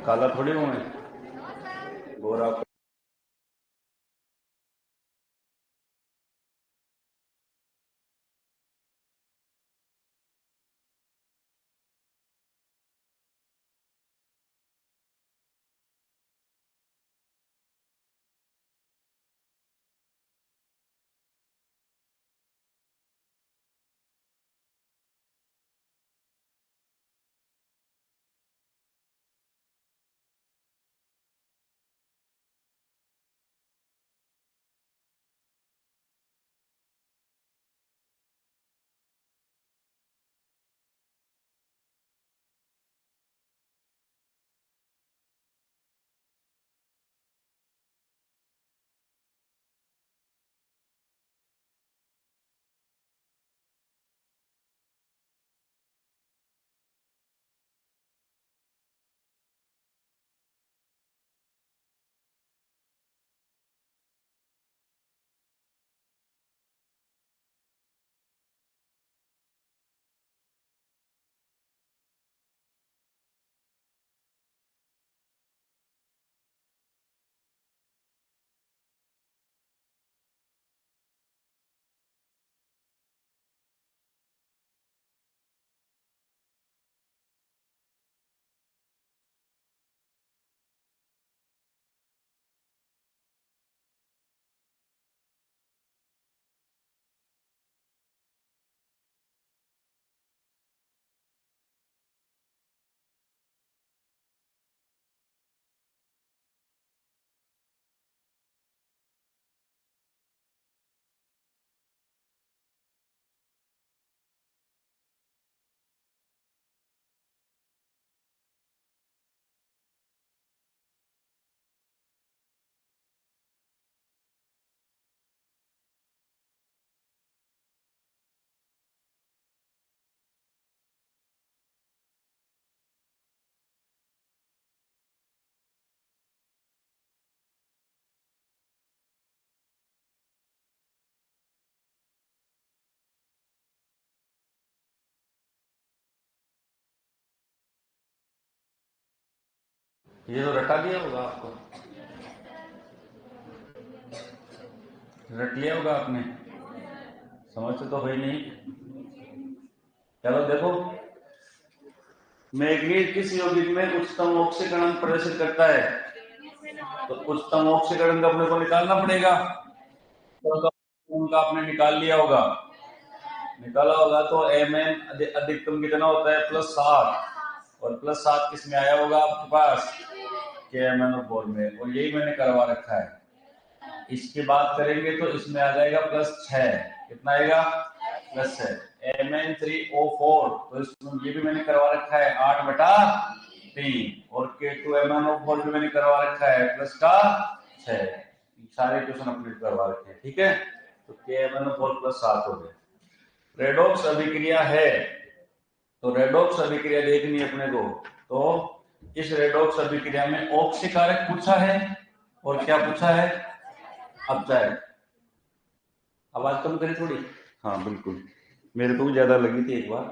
काला थोड़ी हूँ मैं, गोरा। ये तो रटा दिया होगा आपको, रट लिया होगा आपने, समझते तो हो ही नहीं। चलो देखो, मैग्नीज किस यौगिक में उच्चतम ऑक्सीकरण प्रदर्शित करता है? तो उच्चतम ऑक्सीकरण का अपने को निकालना पड़ेगा। तो उनका आपने निकाल लिया होगा, निकाला होगा। तो Mn अधिकतम कितना होता है? +7। और +7 किस में आया होगा आपके पास? KMnO4 में। और यही मैंने करवा रखा है। इसकी बात करेंगे तो इसमें आ जाएगा +6। कितना आएगा? +6 Mn3O4। तो इसमें ये भी मैंने करवा रखा है 8/3। और K2MnO4 भी मैंने करवा रखा है +6। सारे क्वेश्चन अपडेट करवा रखे हैं, ठीक है। तो KMnO4 +7 हो गए। रेडॉक्स अभिक्रिया है, तो रेडॉक्स अभिक्रिया देखनी है अपने को। तो इस रेडॉक्स अभिक्रिया में ऑक्सीकारक पूछा है और क्या पूछा है? अपचायक। आवाज कम करी थोड़ी। हाँ बिल्कुल, मेरे को भी ज्यादा लगी थी एक बार।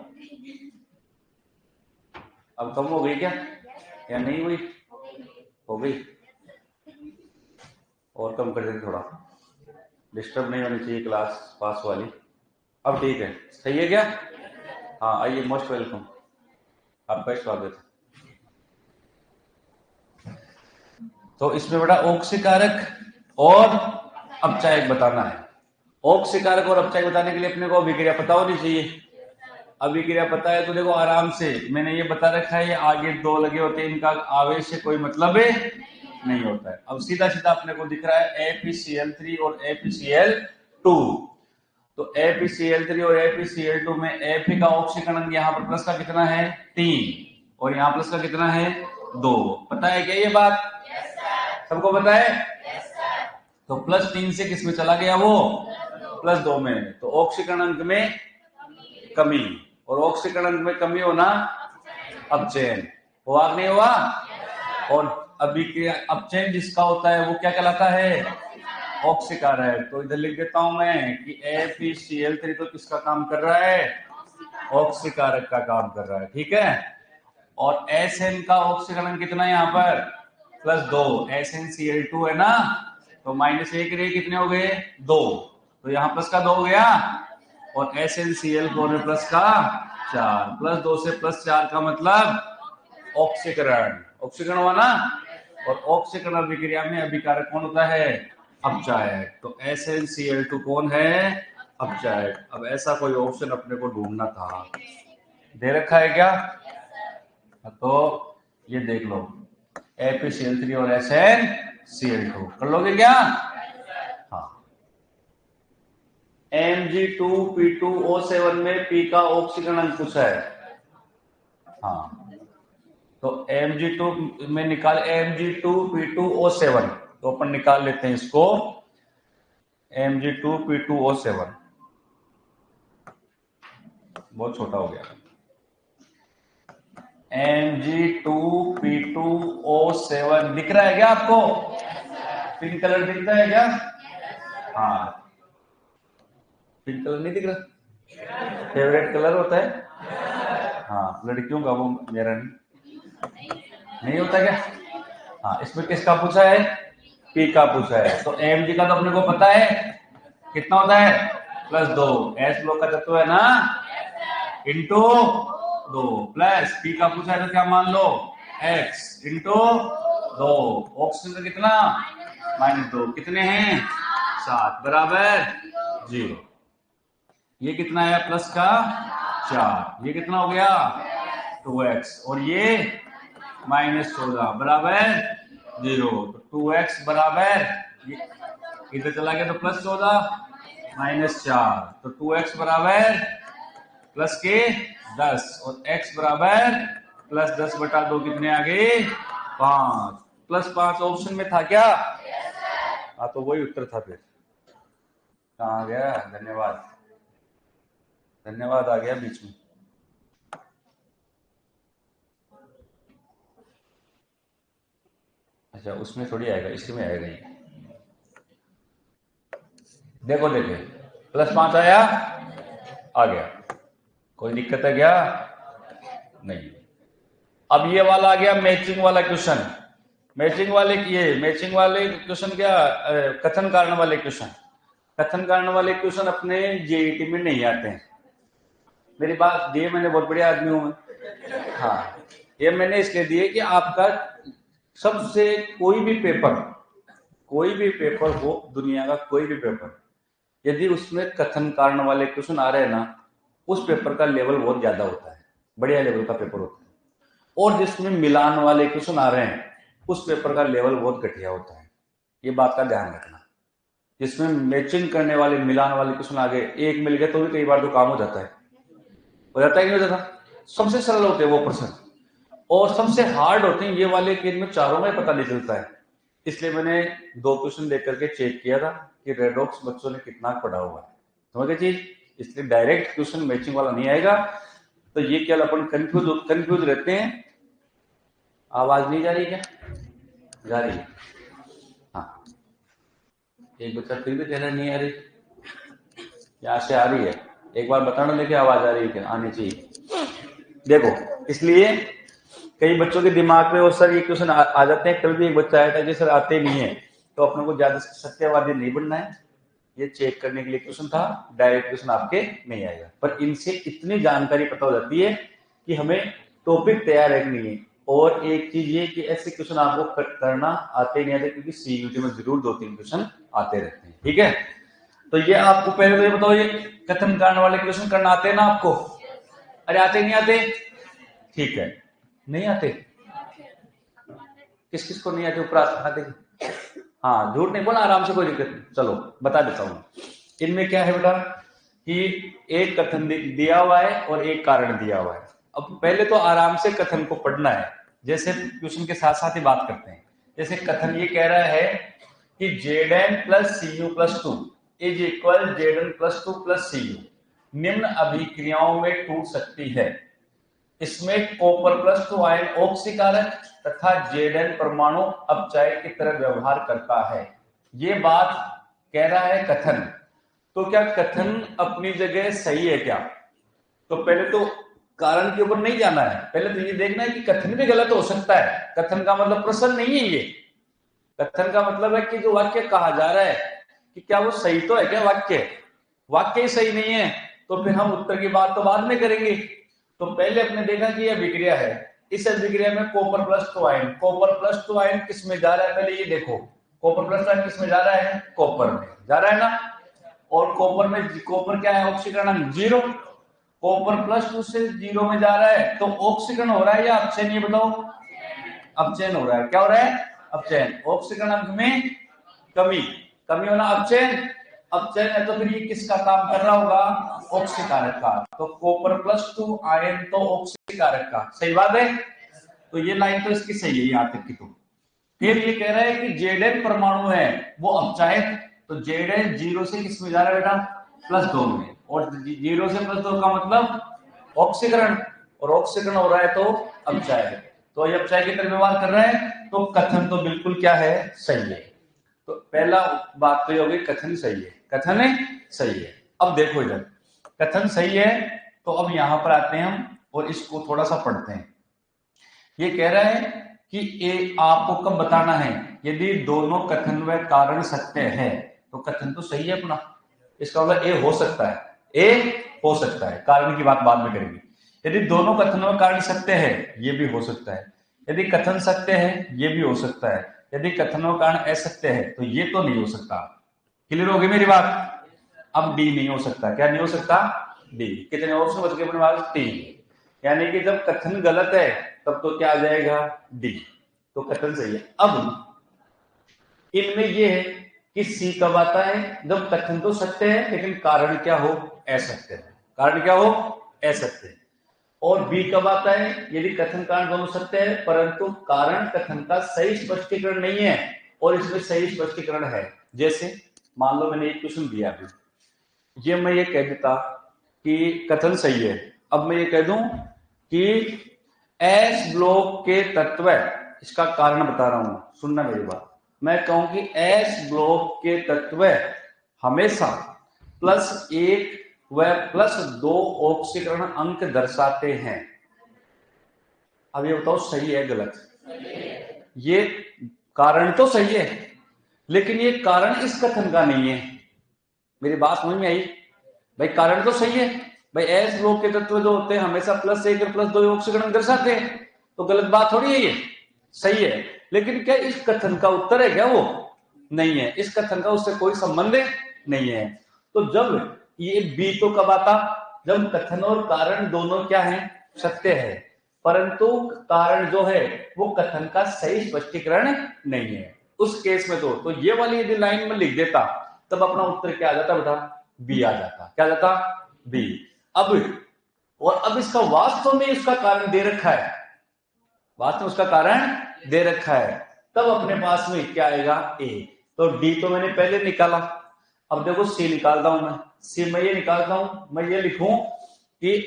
अब कम हो गई क्या या नहीं हुई? हो गई। और कम कर देंगे थोड़ा, डिस्टर्ब नहीं होनी चाहिए क्लास पास वाली। अब ठीक है, सही है क्या? हाँ आइए, मोस्ट वेलकम, आपका स्वागत है। तो इसमें बड़ा ऑक्सीकारक और अपचायक बताना है। ऑक्सीकारक और अपचायक बताने के लिए अपने को अभिक्रिया पता होनी चाहिए। अभिक्रिया पता है तो देखो आराम से मैंने ये बता रखा है, ये आगे 2 लगे होते हैं, इनका आवेश से कोई मतलब नहीं होता है। अब सीधा सीधा अपने को दिख रहा है ApCl3 और ApCl2। तो ApCl3 और ApCl2 में Ap का ऑक्सीकरण यहाँ पर प्लस का कितना है? 3। और यहाँ प्लस का कितना है? 2। पता है क्या ये बात? सबको पता है? तो +3 से किस में चला गया वो? +2 में। तो ऑक्सीकरण में कमी, और ऑक्सीकरण में कमी होना अपचयन। हुआ नहीं हुआ? और अभिक्रिया अपचयन जिसका होता है वो क्या कहलाता है? ऑक्सीकारक। तो इधर लिख देता हूं मैं कि ApCl3 तो किसका काम कर रहा है? ऑक्सीकारक का काम कर रहा है, ठीक है। और SN का ऑक्सीकरण कितना है यहाँ पर +2, SnCl2 है ना, तो -1 रहे कितने हो गए 2, तो यहाँ प्लस का 2 हो गया और SnCl4 में प्लस का 4, +2 से +4 का मतलब ऑक्सीकरण, ऑक्सीकरण हुआ ना, और ऑक्सीकरण अभिक्रिया में अभिकारक कौन होता है अपचायक, तो SnCl2 कौन है अपचायक। अब ऐसा कोई ऑप्शन अपने को ढूंढना था, दे रखा है क्या, तो ये देख लो ApCl3 और SnCl2 कर लोगे क्या, हाँ। Mg2P2O7 में P का ऑक्सीकरण पूछा है, हाँ, तो Mg2 में निकाल Mg2P2O7, तो अपन निकाल लेते हैं इसको Mg2P2O7, बहुत छोटा हो गया, Mg2P2O7 दिख रहा है क्या आपको, पिंक कलर दिखता है क्या, हाँ पिंक कलर नहीं दिख रहा, फेवरेट कलर होता है, हाँ लड़कियों का, वो मेरा नहीं होता क्या, हाँ इसमें किसका पूछा है P का पूछा है, तो Mg का तो अपने को पता है कितना होता है +2, S ब्लॉक का तत्व है ना, इंटू 2 प्लस P का पूछा है तो क्या मान लो X इंटू 2, ऑक्सीजन कितना -2, कितने हैं 7 बराबर 0, ये कितना है प्लस का 4, ये कितना हो गया 2x और ये -14 बराबर 0, तो 2x बराबर इधर चला गया तो +14 -4, तो 2x बराबर प्लस के 10 और x बराबर +10/2 कितने आ गए 5, +5 ऑप्शन में था क्या, हाँ तो वही उत्तर था, फिर कहाँ आ गया, धन्यवाद धन्यवाद आ गया बीच में, अच्छा उसमें थोड़ी आएगा, इसमें आएगा ये, देखो देखिए +5 आया आ गया, कोई दिक्कत है क्या, नहीं। अब ये वाला आ गया मैचिंग वाला क्वेश्चन, मैचिंग वाले क्वेश्चन क्या, कथन कारण वाले क्वेश्चन, कथन कारण वाले क्वेश्चन अपने जेईटी में नहीं आते हैं, मेरी बात दिए मैंने, बहुत बढ़िया आदमी हूं मैं, हाँ ये मैंने इसलिए दिए कि आपका सबसे कोई भी पेपर हो, दुनिया का कोई भी पेपर, यदि उसमें कथन कारण वाले क्वेश्चन आ रहे हैं ना, उस पेपर का लेवल बहुत ज्यादा होता है, बढ़िया लेवल का पेपर होता है, और जिसमें मिलान वाले क्वेश्चन आ रहे हैं उस पेपर का लेवल बहुत घटिया होता है, ये बात का ध्यान रखना। जिसमें मैचिंग करने वाले मिलान वाले क्वेश्चन आ गए, एक मिल गया तो भी कई बार तो काम हो जाता है कि नहीं हो जाता, सबसे सरल होते हैं वो प्रश्न, और सबसे हार्ड होते हैं ये वाले कि इनमें चारों में पता नहीं चलता है, इसलिए मैंने 2 क्वेश्चन देख करके चेक किया था कि रेडॉक्स बच्चों ने कितना पढ़ा हुआ है, समझ गए चीज, इसलिए डायरेक्ट क्वेश्चन मैचिंग वाला नहीं आएगा, तो ये क्या अपन कंफ्यूज रहते हैं। आवाज नहीं जा रही क्या, जा रही है, हाँ एक बच्चा फिर भी कह रहा नहीं आ रही, यहाँ से आ रही है, एक बार बताना लेके आवाज आ रही है क्या, आनी चाहिए, देखो इसलिए कई बच्चों के दिमाग में वो सर ये क्वेश्चन आ जाते हैं, कल भी एक बच्चा आया था कि सर आते नहीं है, तो अपने को ज्यादा सत्यवादी नहीं बनना है, ये चेक करने के लिए क्वेश्चन था, डायरेक्ट क्वेश्चन आपके नहीं आएगा, पर इनसे इतनी जानकारी पता हो जाती है कि हमें टॉपिक तैयार रखनी है, और एक चीज ये कि ऐसे क्वेश्चन आपको करना आते नहीं आते, क्योंकि सीयूटी में जरूर 2-3 क्वेश्चन आते रहते हैं, ठीक है। तो ये आपको पहले तो ये बताओ, ये कथन कारण वाले क्वेश्चन करना आते हैं ना आपको, अरे आते नहीं आते, ठीक है, नहीं आते, किस किस को नहीं आते, ऊपर आते, हाँ झूठ नहीं बोला, आराम से, कोई दिक्कत नहीं, चलो बता देता हूं। इनमें क्या है बेटा कि एक कथन दिया हुआ है और एक कारण दिया हुआ है, अब पहले तो आराम से कथन को पढ़ना है, जैसे क्वेश्चन के साथ साथ ही बात करते हैं। जैसे कथन ये कह रहा है कि Zn + Cu + 2 is equal Zn + 2 + Cu निम्न अभिक्रियाओं में टूट सकती है, इसमें कॉपर +2 आयन ऑक्सीकारक तथा Zn परमाणु अपचायक की तरह व्यवहार करता है, ये बात कह रहा है कथन। तो क्या कथन अपनी जगह सही है क्या, तो पहले तो कारण के ऊपर नहीं जाना है। पहले तो ये देखना है कि कथन भी गलत हो सकता है। कथन का मतलब प्रश्न नहीं है ये। कथन का मतलब है कि जो वाक्य कहा जा रहा है कि क्या वो सही तो है क्या, वाक्य ही सही नहीं है तो फिर हम उत्तर की बात तो बाद में करेंगे। तो पहले अपने देखा कि यह अभिक्रिया है, इस अभिक्रिया में कॉपर प्लस टू आयन किस में जा रहा है, पहले ये देखो कॉपर प्लस आयन किस में जा रहा है, कॉपर में जा रहा है ना। और कॉपर क्या है, ऑक्सीकरण अंक 0। कॉपर प्लस 2 से 0 में जा रहा है तो ऑक्सीकरण हो रहा है या अपचयन, ये बताओ। अपचयन हो रहा है। क्या हो रहा है, अपचयन। ऑक्सीकरण अंक में कमी होना अपचयन है तो फिर ये किसका काम कर रहा होगा, ऑक्सीकारक का। तो कॉपर प्लस 2 आयन तो ऑक्सीकारक का, सही बात है। तो ये लाइन तो इसकी सही है यहां तक की। तो फिर ये कह रहा है कि Zn परमाणु है वो अपचायक, तो Zn 0 से किस में जा रहा है बेटा, +2 में। और 0 से +2 का मतलब ऑक्सीकरण, और ऑक्सीकरण हो रहा है तो अपचायक, तो ये अपचायक की तरह व्यवहार कर रहा है। तो कथन तो बिल्कुल क्या है, सही है। तो पहला बात तो ये होगी कथन सही है, कथन सही है। अब देखो इधर कथन सही है तो अब यहां पर आते हैं हम और इसको थोड़ा सा पढ़ते हैं। ये कह रहा है कि ए आपको कब बताना है, यदि दोनों कथन व कारण सत्य है तो कथन तो सही है अपना। इसका मतलब ए हो सकता है, ए हो सकता है, कारण की बात बाद में करेंगे। यदि दोनों कथन व कारण सत्य है ये भी हो सकता है, यदि कथन सत्य है ये भी हो सकता है, यदि कथन व कारण असत्य है तो ये तो नहीं हो सकता। क्लियर होगी मेरी बात। अब डी नहीं हो सकता, क्या नहीं हो सकता, डी। कितने ऑप्शन बच गए अपने पास, 3। यानी कि जब कथन गलत है तब तो क्या आ जाएगा, डी। तो कथन सही है। अब इनमें यह है कि सी कब आता है, जब कथन तो सत्य है लेकिन कारण क्या हो, असत्य है। कारण क्या हो, असत्य है। और बी कब आता है, यदि कथन कारण दोनों सत्य है परंतु कारण कथन का सही स्पष्टीकरण नहीं है और इसमें सही स्पष्टीकरण है। जैसे मान लो मैंने एक क्वेश्चन दिया अभी, ये मैं ये कह देता कि कथन सही है, अब मैं ये कह दूं कि एस ब्लॉक के तत्व, इसका कारण बता रहा हूं, सुनना मेरी बात। मैं कहूं कि एस ब्लॉक के तत्व हमेशा +1 व +2 ऑक्सीकरण अंक दर्शाते हैं। अब ये बताओ सही है गलत। ये कारण तो सही है लेकिन ये कारण इस कथन का नहीं है। मेरी बात समझ में आई भाई, कारण तो सही है भाई, एस ब्लॉक के तत्व जो होते हैं हमेशा +1 और +2 ऑक्सीकरण दर्शाते हैं, तो गलत बात थोड़ी है, ये सही है। लेकिन क्या इस कथन का उत्तर है क्या, वो नहीं है, इस कथन का उससे कोई संबंध नहीं है। तो जब ये बी तो कब आता, जब कथन और कारण दोनों क्या है, सत्य है, परंतु कारण जो है वो कथन का सही स्पष्टीकरण नहीं है। उस केस में तो ये वाली यदि लाइन में लिख देता तब अपना उत्तर क्या आ जाता बेटा, बी आ जाता। क्या जाता, बी। अब इसका वास्तव में इसका कारण दे रखा है, वास्तव में उसका कारण दे रखा है, तब अपने पास में क्या आएगा, ए। तो डी तो मैंने पहले निकाला, अब देखो सी निकालता हूं मैं। सी मैं ये निकालता हूं, मैं ये लिखूं कि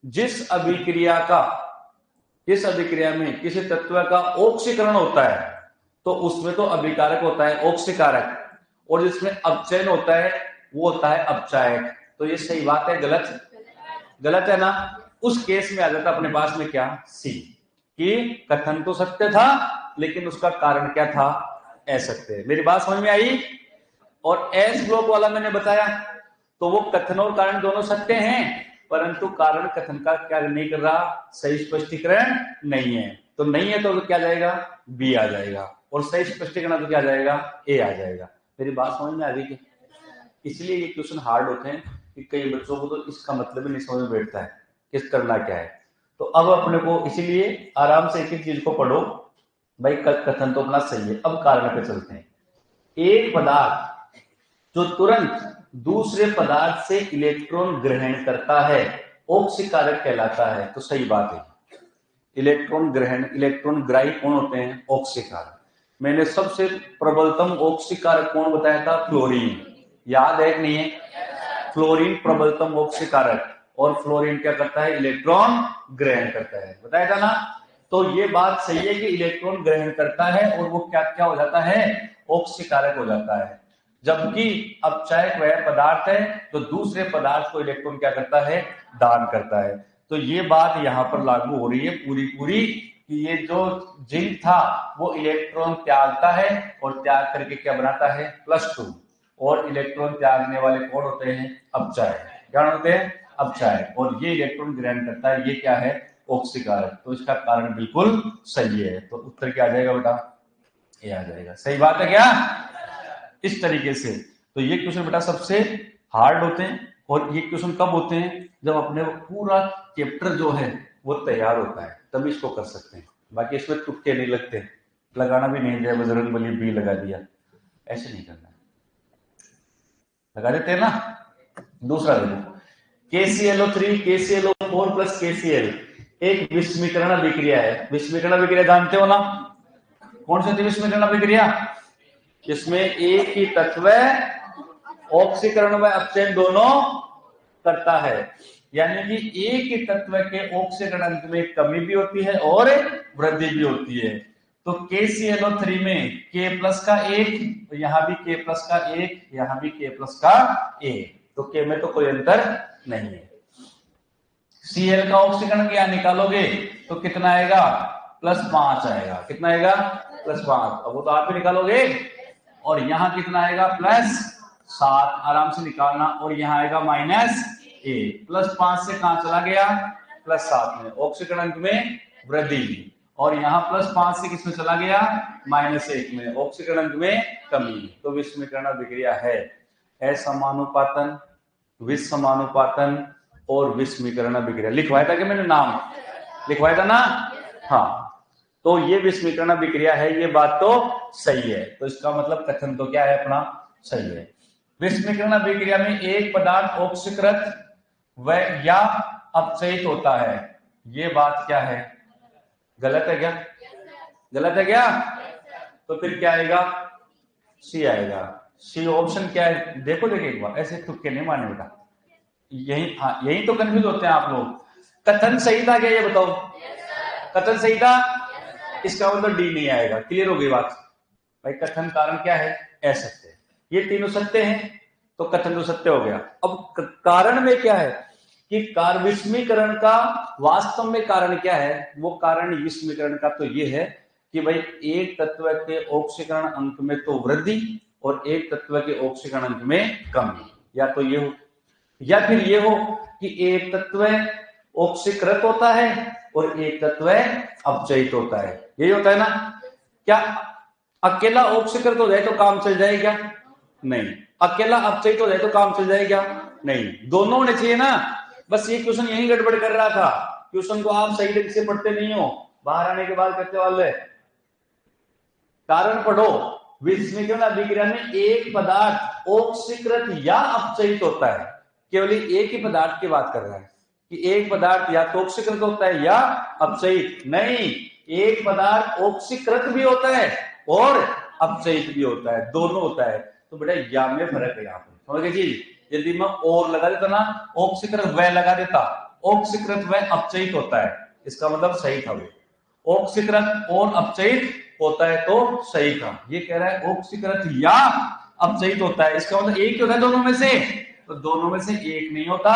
जिस अभिक्रिया में किसी तत्व का ऑक्सीकरण होता है तो उसमें तो अभिकारक होता है ऑक्सीकारक, और जिसमें अपचयन होता है वो होता है अपचायक। तो ये सही बात है गलत है ना। उस केस में आ जाता अपने पास में क्या, सी, कि कथन तो सत्य था लेकिन उसका कारण क्या था, असत्य। मेरी बात समझ में आई। और एस ब्लॉक वाला मैंने बताया तो वो कथन और कारण दोनों सत्य हैं परंतु कारण कथन का क्या नहीं कर रहा, सही स्पष्टीकरण नहीं है। तो नहीं है तो क्या जाएगा, बी आ जाएगा, और सही स्पष्टीकरण तो क्या जाएगा, ए आ जाएगा। मेरी बात समझ में आ गई। इसलिए ये क्वेश्चन हार्ड होते हैं कि कई बच्चों को तो इसका मतलब ही नहीं समझ में बैठता है किस करना क्या है। तो अब अपने को इसीलिए आराम से एक एक चीज को पढ़ो भाई, कथन तो अपना सही है। अब कारण पे चलते हैं। एक पदार्थ जो तुरंत दूसरे पदार्थ से इलेक्ट्रॉन ग्रहण करता है ऑक्सीकारक कहलाता है। तो सही बात है, इलेक्ट्रॉन ग्राही कौन होते हैं, ऑक्सीकारक। मैंने सबसे प्रबलतम ऑक्सीकारक कौन बताया था, फ्लोरीन। याद है कि नहीं है, फ्लोरीन प्रबलतम ऑक्सीकारक, और फ्लोरीन क्या करता है, इलेक्ट्रॉन ग्रहण करता है, बताया था ना। तो ये बात सही है कि इलेक्ट्रॉन ग्रहण करता है और वो क्या क्या हो जाता है, ऑक्सीकारक हो जाता है। जबकि अपचायक वह पदार्थ है तो दूसरे पदार्थ को इलेक्ट्रॉन क्या करता है, दान करता है। तो ये बात यहाँ पर लागू हो रही है पूरी पूरी कि ये जो जिंक था वो इलेक्ट्रॉन त्यागता है और त्याग करके क्या बनाता है, +2, और इलेक्ट्रॉन त्यागने वाले कौन होते हैं, अपचाय। क्या होते हैं, अपचाय, और ये इलेक्ट्रॉन ग्रहण करता है, ये क्या है, ऑक्सीकारक। तो इसका कारण बिल्कुल सही है। तो उत्तर क्या आ जाएगा बेटा, ये आ जाएगा। सही बात है क्या, इस तरीके से। तो ये क्वेश्चन बेटा सबसे हार्ड होते हैं, और ये क्वेश्चन कब होते हैं, जब अपने पूरा चैप्टर जो है वो तैयार होता है, तभी इसको कर सकते हैं। बाकी इसमें तुक्के नहीं लगते, लगाना भी नहीं दिया, बजरंग बली बी लगा दिया, ऐसे नहीं करना, लगा देते हैं ना। दूसरा देखो, KClO3 KClO4 प्लस KCl एक विस्मीकरण अभिक्रिया है। विस्मीकरण अभिक्रिया जानते हो ना, कौन सी थी विस्मीकरण अभिक्रिया, जिसमें एक ही तत्व ऑक्सीकरण व अपचयन दोनों करता है, यानी कि एक ही तत्व के ऑक्सीकरण अंक में कमी भी होती है और वृद्धि भी होती है। तो KClO3 में K प्लस का 1, तो यहां भी K प्लस का 1, यहां भी K प्लस का 1, तो K में तो कोई अंतर नहीं है। Cl का ऑक्सीकरण क्या निकालोगे तो कितना आएगा, +5 आएगा। कितना आएगा, +5। अब वो तो आप ही निकालोगे। और यहां कितना आएगा, +7, आराम से निकालना। और यहां आएगा -1, +5 से कहां चला गया, +7 में, ऑक्सीकरण अंक में वृद्धि। और यहाँ +5 से किसमें चला गया, -1 में, ऑक्सीकरण अंक में कमी। तो विस्मीकरण अभिक्रिया है असमानुपातन, विसमानुपातन और विस्मीकरण अभिक्रिया। लिखवाया था कि मैंने नाम लिखवाया था ना, हाँ। तो ये विस्मीकरण अभिक्रिया है, ये बात तो सही है। तो इसका मतलब कथन तो क्या है अपना, सही है। विस्मीकरण अभिक्रिया में एक पदार्थ ऑक्सीकृत व या अपचयित होता है, ये बात क्या है, गलत है क्या, गलत है क्या। तो फिर क्या आएगा, सी आएगा। सी ऑप्शन क्या है, देखो देखिए एक बार, ऐसे तुक्के नहीं मारने बेटा, यही, हाँ यही तो कंफ्यूज होते हैं आप लोग। कथन सही था क्या, ये बताओ, कथन सही था, इसका मतलब डी नहीं आएगा। क्लियर हो गई बात भाई। कथन कारण क्या है, असत्य, ये तीनों सत्य हैं, तो कथन तो सत्य हो गया। अब कारण में क्या है कि विस्मीकरण का वास्तव में कारण क्या है, वो कारण विस्मीकरण का तो ये है कि भाई एक तत्व के ऑक्सीकरण अंक में तो वृद्धि और एक तत्व के ऑक्सीकरण अंक में कमी, या तो ये हो, या फिर ये हो कि एक तत्व ऑक्सीकृत होता है और एक तत्व अपचयित होता है, यही होता है ना। क्या अकेला ऑक्सीकृत हो जाए तो काम चल जाए क्या, नहीं। अकेला अपचयित हो जाए तो काम चल जाए क्या, नहीं। दोनों होने चाहिए ना। बस ये क्वेश्चन यही गड़बड़ कर रहा था, क्वेश्चन को आप सही ढंग से पढ़ते नहीं हो, बाहर आने के बाद कहते वाले कारण पढ़ो। विस्मीकरण अभिक्रिया में एक पदार्थ ऑक्सीकृत या अपचयित होता है, केवल एक ही पदार्थ की बात कर रहा है कि एक पदार्थ या तो ऑक्सीकृत होता है या अपचयित, नहीं, एक पदार्थ ऑक्सीकृत भी होता है और अपचयित भी होता है, दोनों होता है। तो बेटा या में फर्क है यहाँ पे, समझ गए जी। यदि मैं और लगा देता ना, ऑक्सीकृत व लगा देता, ऑक्सीकृत व अपचयित होता है, इसका मतलब सही था वो। ऑक्सीकृत और अपचयित होता है तो सही था। ये कह रहा है ऑक्सीकृत या अपचयित होता है, इसका मतलब एक ही होता है दोनों में से, तो दोनों में से एक नहीं होता,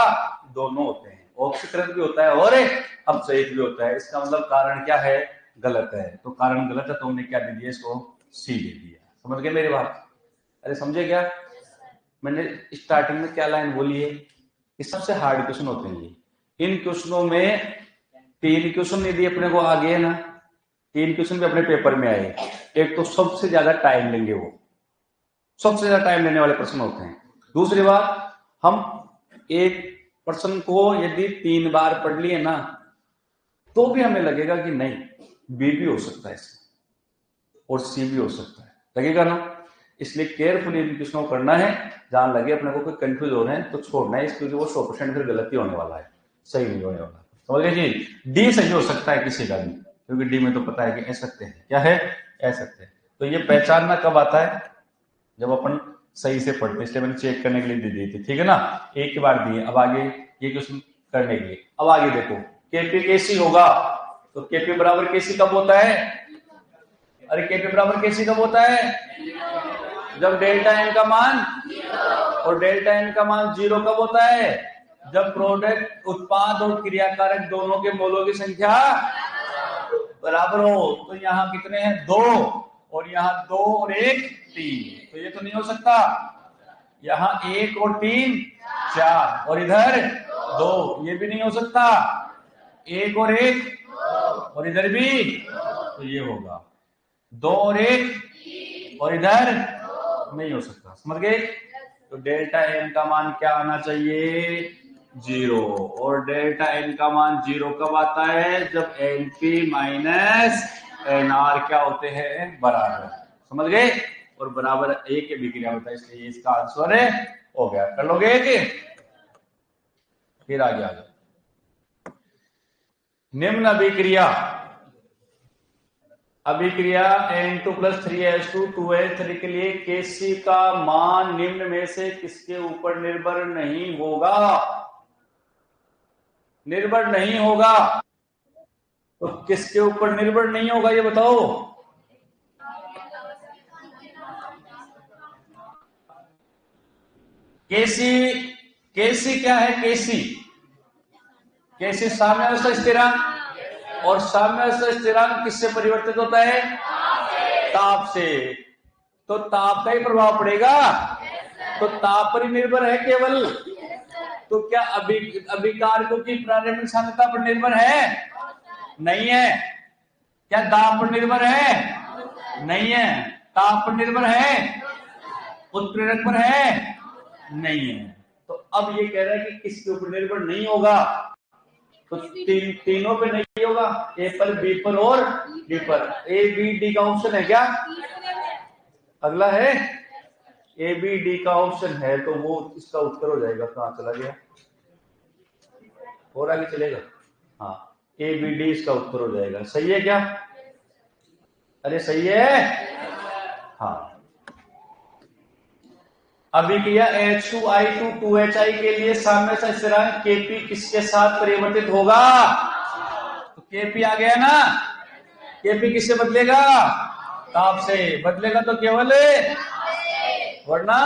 दोनों होते हैं। ऑक्सीकृत भी होता है और अपचयित भी होता है, इसका मतलब कारण क्या है, गलत है। तो कारण गलत है तो हमने क्या दे दिया, इसको सी दे दिया। समझ गए मेरी बात, अरे समझे क्या। मैंने स्टार्टिंग में क्या लाइन बोली है, ये सबसे हार्ड क्वेश्चन होते हैं ये। इन क्वेश्चनों में 3 क्वेश्चन यदि अपने को आ गए ना, 3 क्वेश्चन भी अपने पेपर में आए, एक तो सबसे ज्यादा टाइम लेंगे, वो सबसे ज्यादा टाइम लेने वाले प्रश्न होते हैं। दूसरी बात, हम एक प्रश्न को यदि 3 बार पढ़ लिए ना, तो भी हमें लगेगा कि नहीं, बी भी हो सकता है इसमें और सी भी हो सकता है, लगेगा ना। इसलिए केयरफुली इन क्वेश्चनों को करना है, जहां लगे अपने को कोई कंफ्यूज हो रहे हैं तो छोड़ना है इसको, क्योंकि वो 100% फिर गलती होने वाला है, सही नहीं होने वाला। समझ गए जी। डी सही हो सकता है किसी का भी, क्योंकि डी में तो पता है कि असत्य है, क्या है, असत्य है। तो ये पहचानना कब आता है, जब अपन सही से पढ़ते, इसलिए मैंने चेक करने के लिए दे दी थी, ठीक है ना। एक ही बार दिए, अब आगे ये क्वेश्चन करने के लिए। अब आगे देखो, केपी केसी होगा, तो केपी बराबर केसी कब होता है, अरे केपी बराबर केसी कब होता है, जब डेल्टा एन का मान और डेल्टा एन का मान 0 कब होता है, जब प्रोडक्ट उत्पाद और क्रियाकारक दोनों के मोलों की संख्या बराबर हो। तो यहाँ कितने हैं? 2, और यहाँ 2 और 1 3। तो ये तो नहीं हो सकता। यहाँ 1 और 3 4, और इधर 2, ये भी नहीं हो सकता। 1 और 1, और इधर भी, तो ये होगा 2 और 1, और इधर नहीं हो सकता। समझ गए? तो डेल्टा एन का मान क्या आना चाहिए? 0। और डेल्टा एन का मान 0 कब आता है? जब एनपी माइनस एनआर क्या होते हैं? बराबर। समझ गए? और बराबर ए के विक्रिया होता है, इसलिए इसका आंसर हो गया। कर लोगे कि फिर आगे आ जाओ। निम्न अभिक्रिया N2 + 3H2 2H3 के लिए Kc का मान निम्न में से किसके ऊपर निर्भर नहीं होगा? निर्भर नहीं होगा। तो किसके ऊपर निर्भर नहीं होगा ये बताओ? केसी क्या है? केसी साम्यावस्था स्थिरांक, और साम्यावस्था स्थिरांक किससे परिवर्तित होता है? ताप से। तो ताप का ही प्रभाव पड़ेगा, तो ताप पर ही निर्भर है केवल। तो क्या अभिकारकों की प्रारंभिक सांद्रता पर निर्भर है? नहीं है। क्या दाब पर निर्भर है? नहीं है। ताप पर निर्भर है? उत्प्रेरक पर है? नहीं है। तो अब ये कह रहा है कि किसके ऊपर निर्भर नहीं होगा? तो तीनों पे नहीं होगा, ए पर, बी पर और डी पर। ए बी डी का ऑप्शन है क्या? अगला है ए बी डी का ऑप्शन है, तो वो इसका उत्तर हो जाएगा। कहां चला गया? और आगे चलेगा? हाँ, ए बी डी इसका उत्तर हो जाएगा। सही है क्या? अरे सही है। हाँ, अभिक्रिया H2I2 2HI के लिए साम्यावस्था स्थिरांक Kp किसके साथ परिवर्तित होगा? तो Kp आ गया ना। Kp किससे बदलेगा? ताप से बदलेगा। तो केवल, वरना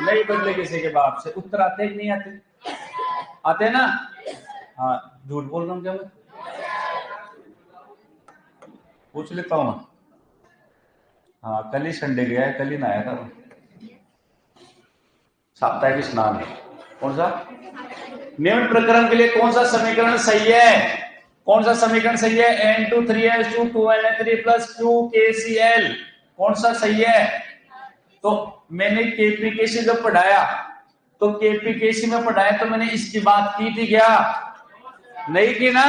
नहीं बदले किसी के बाप से। उत्तर आते कि नहीं आते? आते हैं ना? हाँ, झूठ बोल रहा हूँ क्या मैं? पूछ लेता हूँ। हाँ, कल ही संडे गया है, कल ही नहाया था। साप्ताहिक स्नान है। कौन सा? निम्न प्रकरण के लिए कौन सा समीकरण सही है? कौन सा समीकरण सही है? N2 3H2 2Na3 + QKCl कौन सा सही है? तो मैंने KPKC जब पढ़ाया, तो KPKC में पढ़ाया तो मैंने इसकी बात की थी क्या? नहीं की ना?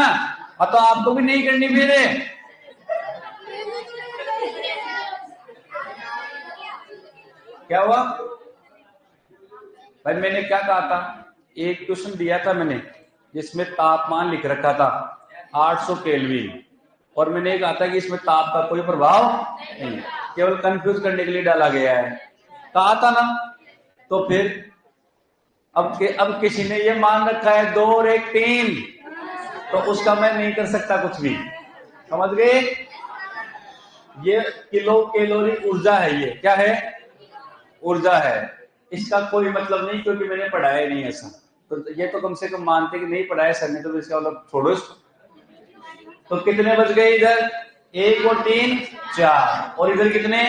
तो आपको भी नहीं करनी फिर। क्या हुआ भाई? मैंने क्या कहा था? एक क्वेश्चन दिया था मैंने जिसमें तापमान लिख रखा था 800 केल्विन, और मैंने कहा था कि इसमें ताप का कोई प्रभाव नहीं, केवल कंफ्यूज करने के लिए डाला गया है। कहा था ना? तो फिर अब किसी ने ये मान रखा है 2 और 1 3, तो उसका मैं नहीं कर सकता कुछ भी। समझ गए? ये किलो कैलोरी ऊर्जा है। ये क्या है? ऊर्जा है। इसका कोई मतलब नहीं, क्योंकि मैंने पढ़ाया नहीं ऐसा। तो ये तो कम से कम मानते कि नहीं पढ़ाया सर ने, तो इसका मतलब छोड़ो इसको। तो कितने बच गए इधर? 1 और 3 4, और इधर कितने?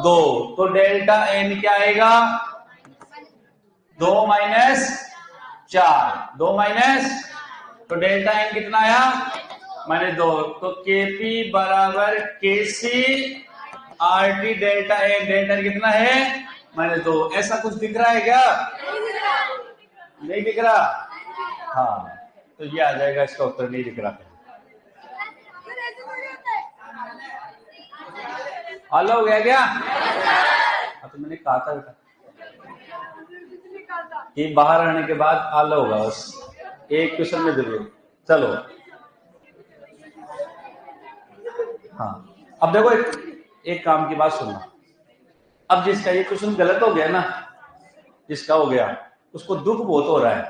2। तो डेल्टा एन क्या आएगा? 2 - 4, 2 माइनस, तो डेल्टा एन कितना आया? -2। तो Kp बराबर Kc RT delta N. Delta N कितना है? -2। ऐसा कुछ दिख रहा है क्या? नहीं दिख रहा। हाँ, तो ये आ जाएगा इसका उत्तर। नहीं दिख रहा। हल हो गया क्या? हाँ, तो मैंने कहा था बेटा कि बाहर आने के बाद हल होगा, बस एक क्वेश्चन में जरूर। चलो, हाँ, अब देखो एक काम की बात सुनना। अब जिसका ये क्वेश्चन गलत हो गया ना, जिसका हो गया, उसको दुख बहुत हो रहा है,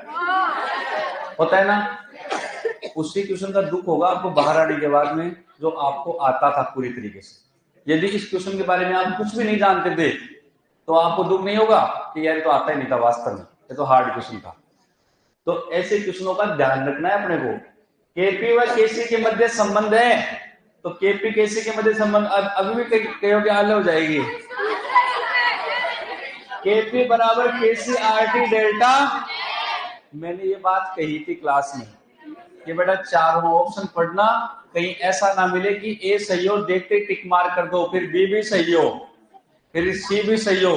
होता है ना? उसी क्वेश्चन का दुख होगा आपको बाहर आने के बाद में, जो आपको आता था पूरी तरीके से। यदि इस क्वेश्चन के बारे में आप कुछ भी नहीं जानते थे, तो आपको दुख नहीं होगा कि यार तो आता ही नहीं था वास्तव में, ये तो हार्ड क्वेश्चन था। तो ऐसे क्वेश्चनों का ध्यान रखना है अपने को। केपी व केसी के मध्य संबंध है, तो केपी केसी के मध्य संबंध अभी भी कहोगे आल हो जाएगी। केपी बराबर केसी आर टी डेल्टा। मैंने ये बात कही थी क्लास में कि बेटा चारों ऑप्शन पढ़ना, कहीं ऐसा ना मिले कि ए सही हो देखते टिक मार कर दो, फिर बी भी सही हो, फिर सी भी सही हो।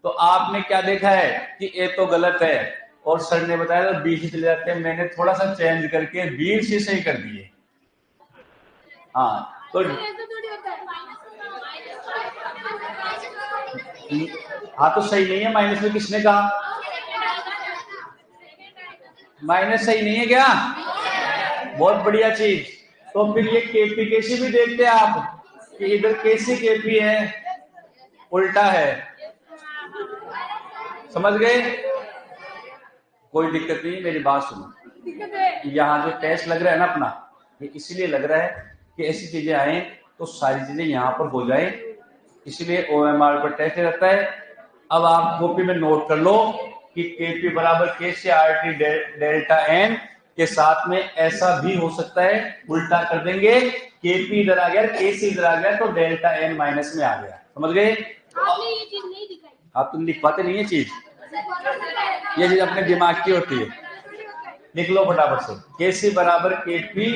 तो आपने क्या देखा है कि ए तो गलत है और सर ने बताया तो बी ही चले जाते हैं। मैंने थोड़ा सा चेंज करके बी सी सही कर दिए। हाँ तो हाँ तो सही नहीं है माइनस में, किसने कहा माइनस सही नहीं है क्या? बहुत बढ़िया चीज। तो फिर ये केपी केसी भी देखते हैं आप कि इधर केसी केपी है, उल्टा है, समझ गए? कोई दिक्कत नहीं, मेरी बात सुनो। यहाँ जो टेस्ट लग रहा है ना अपना, ये इसीलिए लग रहा है कि ऐसी चीजें आए तो सारी चीजें यहाँ पर हो जाए, इसलिए OMR पर टेस्ट रहता है। अब आप कॉपी में नोट कर लो कि केपी बराबर के से आर टी डेल्टा एन के साथ में ऐसा भी हो सकता है, उल्टा कर देंगे, केपी इधर आ गया केसी इधर आ गया तो डेल्टा एन माइनस में आ गया। समझ गए? आपने ये चीज नहीं दिखाई, आप तुम लिख पाते नहीं है चीज, ये चीज अपने दिमाग की होती है। लिख लो फटाफट से, केसी बराबर KP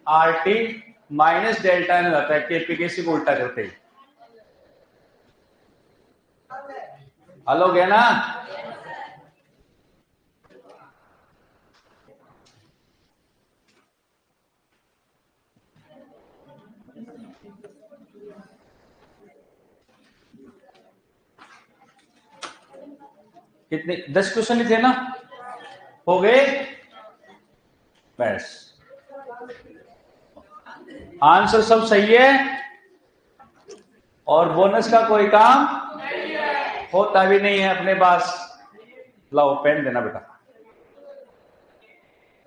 R T minus delta N रहता है, केपी केसी को उल्टा करते ही। हल हो गया ना? कितने 10 क्वेश्चन ही थे ना, हो गए? बस आंसर सब सही है और बोनस का कोई काम होता भी नहीं है अपने पास। लाओ पेन देना बेटा,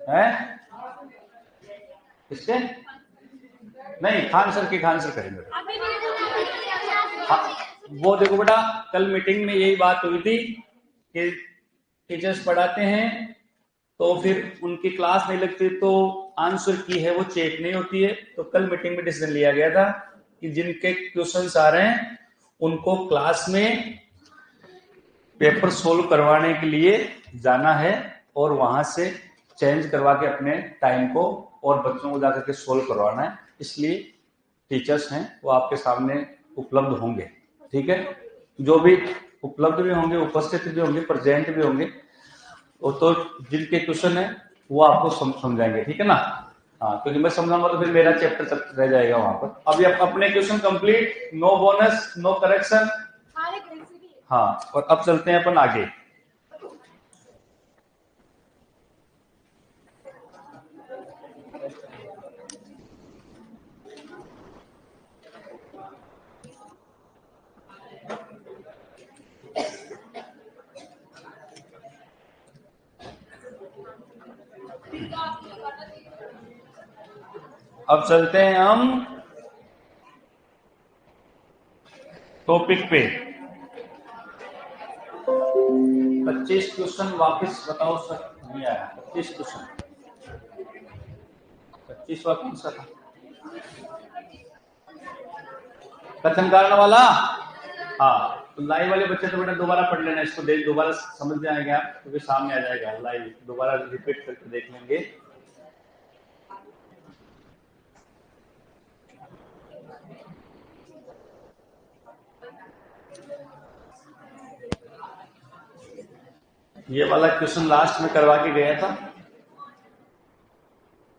है किसके? नहीं खान सर की, खान सर करेंगे। वो देखो बेटा, कल मीटिंग में यही बात हुई थी कि टीचर्स पढ़ाते हैं तो फिर उनकी क्लास नहीं लगती तो आंसर की है वो चेक नहीं होती है। तो कल मीटिंग में डिसीजन लिया गया था कि जिनके क्वेश्चंस आ रहे हैं उनको क्लास में पेपर सोल्व करवाने के लिए जाना है और वहां से चेंज करवा के अपने टाइम को और बच्चों को जाकर के सोल्व करवाना है। इसलिए टीचर्स हैं वो आपके सामने उपलब्ध होंगे, ठीक है? जो भी उपलब्ध भी होंगे, उपस्थित भी होंगे, प्रेजेंट भी होंगे, तो जिनके क्वेश्चन है वो आपको समझाएंगे, ठीक है ना? हाँ, क्योंकि मैं समझाऊंगा तो फिर मेरा चैप्टर रह जाएगा वहां पर। अभी आप अपने question complete, no bonus no correction. हाँ, और अब चलते हैं अपन आगे। अब चलते हैं हम टॉपिक पे। 25 क्वेश्चन वापस बताओ सर, नहीं आया 25 क्वेश्चन, 25 कौन सा था? कथन कारण वाला। हाँ, तो लाइव वाले बच्चे तो बेटा दोबारा पढ़ लेना, इसको देख दोबारा समझ में आएगा क्योंकि तो सामने आ जाएगा लाइव, दोबारा रिपीट करके देख लेंगे। ये वाला क्वेश्चन लास्ट में करवा के गया था।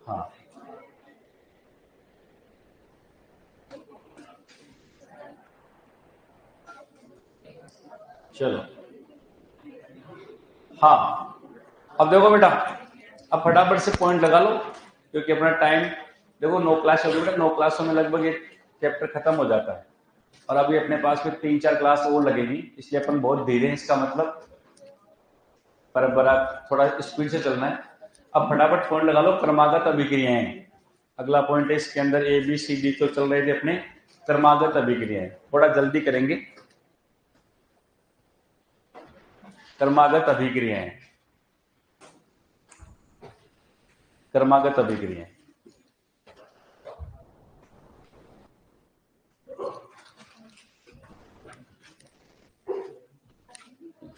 हाँ, चलो। हाँ, अब देखो बेटा, अब फटाफट से पॉइंट लगा लो क्योंकि अपना टाइम देखो 9 क्लास होगी बेटा, 9 क्लासों में लगभग एक चैप्टर खत्म हो जाता है और अभी अपने पास में 3-4 क्लास और लगेगी, इसलिए अपन बहुत धीरे हैं, इसका मतलब परंपरा थोड़ा स्पीड से चलना है। अब फटाफट पॉइंट लगा लो, क्रमागत अभिक्रियाएं अगला पॉइंट है, इसके अंदर ABCD तो चल रहे थे अपने, क्रमागत अभिक्रियाएं थोड़ा जल्दी करेंगे। क्रमागत अभिक्रियाएं क्रमागत अभिक्रिया।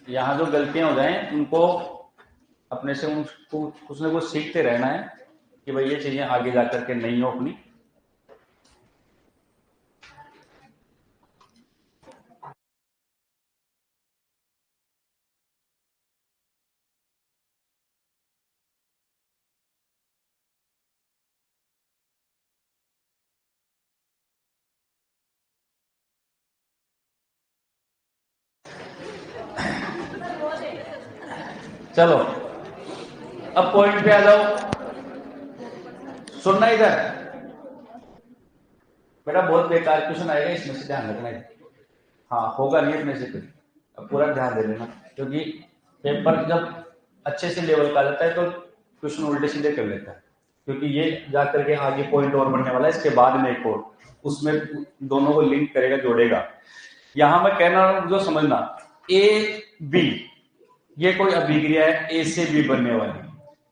यहां जो गलतियां हो जाएं उनको अपने से उनको कुछ ना कुछ सीखते रहना है कि भाई ये चीजें आगे जाकर के नहीं हो अपनी। चलो अब पॉइंट पे आ जाओ, सुनना इधर बेटा, बहुत बेकार क्वेश्चन आएगा, इसमें से ध्यान रखना है। हाँ होगा नहीं इसमें से कुछ, अब पूरा ध्यान दे लेना, क्योंकि पेपर जब अच्छे से लेवल का जाता है तो क्वेश्चन उल्टे सीधे कर लेता है, क्योंकि ये जाकर के आगे पॉइंट और बनने वाला है, इसके बाद में एक और, उसमें दोनों को लिंक करेगा, जोड़ेगा। यहां मैं कहना रहा हूं जो समझना, ए बी ये कोई अभिक्रिया है, ए से बी बनने वाली।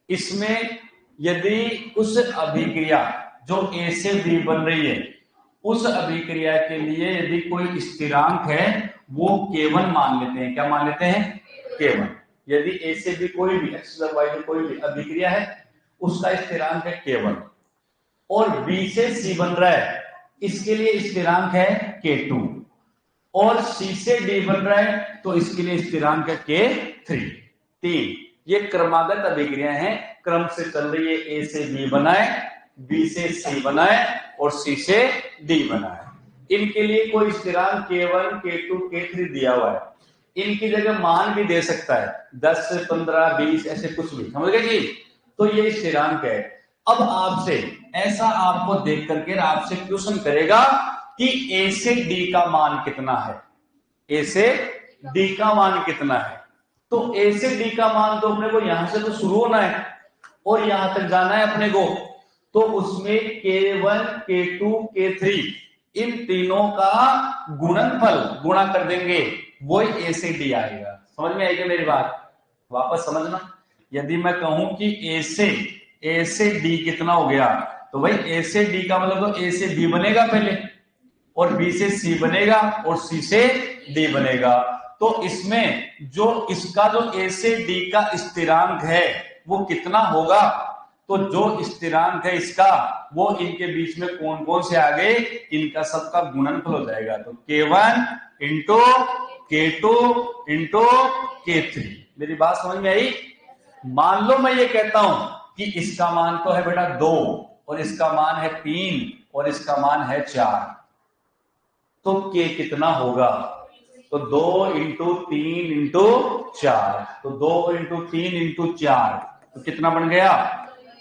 इसमें यदि उस अभिक्रिया जो ए से बी बन रही है, उस अभिक्रिया के लिए यदि कोई स्थिरांक है, वो K1 मान लेते हैं। क्या मान लेते हैं? K1। यदि ए से बी कोई भी एक्स वाई की कोई भी अभिक्रिया है, उसका स्थिरांक है K1, और बी से सी बन रहा है, इसके लिए स्थिरांक है K2, और सी से डी बन रहा है तो इसके लिए स्थिरांक है K3। 3 ये क्रमागत अभिक्रिया है, क्रम से चल रही है, ए से बी बनाए, बी से सी बनाए और सी से डी बनाए। इनके लिए कोई स्थिरांक K1, K2, K3 दिया हुआ है। इनकी जगह मान भी दे सकता है, 10, 15, 20 ऐसे कुछ भी, समझ गए जी? तो ये स्थिरांक है। अब आपसे ऐसा आपको देख करके आपसे क्वेश्चन करेगा कि ए से डी का मान कितना है, ए से डी का मान कितना है। तो ए से डी का मान तो अपने को यहां से तो शुरू होना है और यहां तक जाना है अपने को, तो उसमें K1, K2, K3 इन तीनों का गुणनफल गुणा कर देंगे, वो ए से डी आएगा। समझ में आएगी मेरी बात? वापस समझना, यदि मैं कहूं कि ए से डी कितना हो गया, तो भाई ए से डी का मतलब तो ए से बी बनेगा पहले, और बी से सी बनेगा, और सी से डी बनेगा। तो इसमें जो इसका जो ए से डी का स्थिरांक है वो कितना होगा, तो जो स्थिरांक है इसका, वो इनके बीच में कौन कौन से आ गए, इनका सबका गुणनफल हो जाएगा। तो K1 into K2 into K3। मेरी बात समझ में आई? मान लो मैं ये कहता हूं कि इसका मान तो है बेटा 2, और इसका मान है 3, और इसका मान है 4, तो K कितना होगा? तो 2 इंटू 3 इंटू 4, तो 2 इंटू 3 इंटू 4, तो कितना बन गया?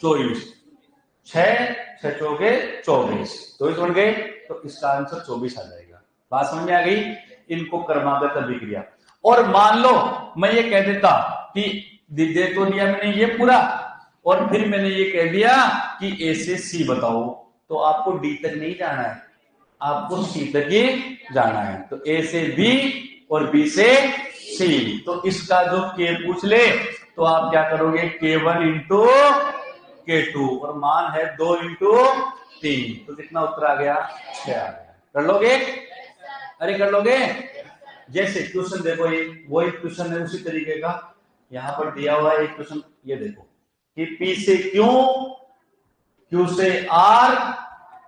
24। 6 चौके 24, 24 बन गए, तो इसका आंसर 24 आ जाएगा। बात समझ में आ गई? इनको क्रमागत अभिक्रिया। और मान लो मैं ये कह देता कि दे तो दिया मैंने ये पूरा, और फिर मैंने ये कह दिया कि ए से सी बताओ, तो आपको डी तक नहीं जाना है, आपको सी तक ही जाना है। तो ए से बी और बी से सी, तो इसका जो के पूछ ले तो आप क्या करोगे? K1 इंटू K2, और मान है 2 इंटू 3, तो कितना उत्तर आ गया? 6 आ गया। कर लोगे? अरे कर लोगे? जैसे क्वेश्चन देखो, ये वही क्वेश्चन है उसी तरीके का, यहां पर दिया हुआ है एक क्वेश्चन, ये देखो कि P से Q, Q से R,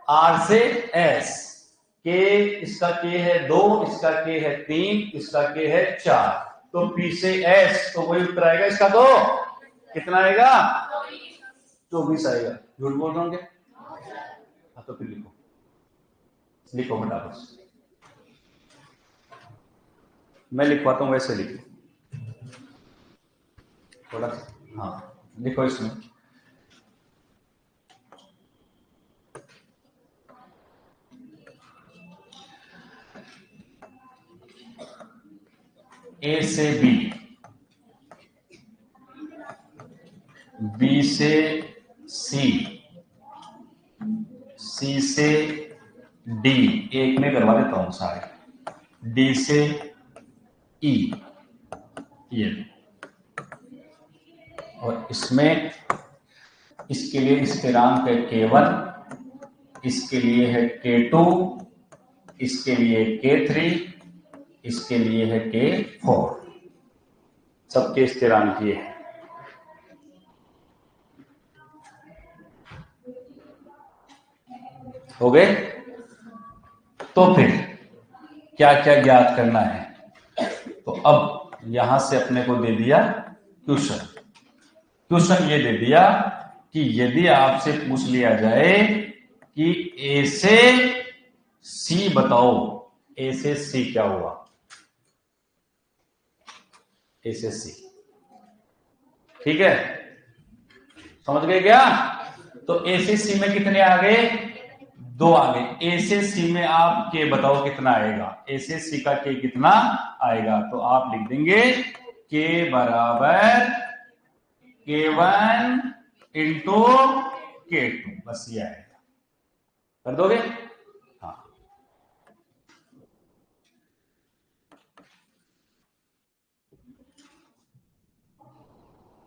R से S, K इसका K है 2, इसका K है 3, इसका K है 4, तो P से S, तो वही उत्तर आएगा इसका। तो कितना आएगा? 24 आएगा। झूठ बोल रहा हूं क्या? हाँ तो फिर लिखो, लिखो फटाफट, मैं लिखवाता हूं, वैसे लिखो थोड़ा। हाँ लिखो इसमें, ए से बी, बी से सी, सी से डी, एक में करवा देता हूं सारे, डी से ई, ये, और इसमें इसके लिए स्थिरांक है K1, इसके लिए है K2, इसके लिए K3, इसके लिए है K4। सबके स्थिरांक ये है। हो गए? तो फिर क्या क्या ज्ञात करना है? तो अब यहां से अपने को दे दिया क्वेश्चन। क्वेश्चन ये दे दिया कि यदि आपसे पूछ लिया जाए कि ए से सी बताओ, ए से सी क्या हुआ? ए से सी, ठीक है, समझ गए क्या? तो ए से सी में कितने आ गए? 2 आ गए। ए से सी में आप के बताओ कितना आएगा? ए से सी का के कितना आएगा? तो आप लिख देंगे के बराबर K1 इंटू K2, बस ये आएगा। कर दोगे? हाँ,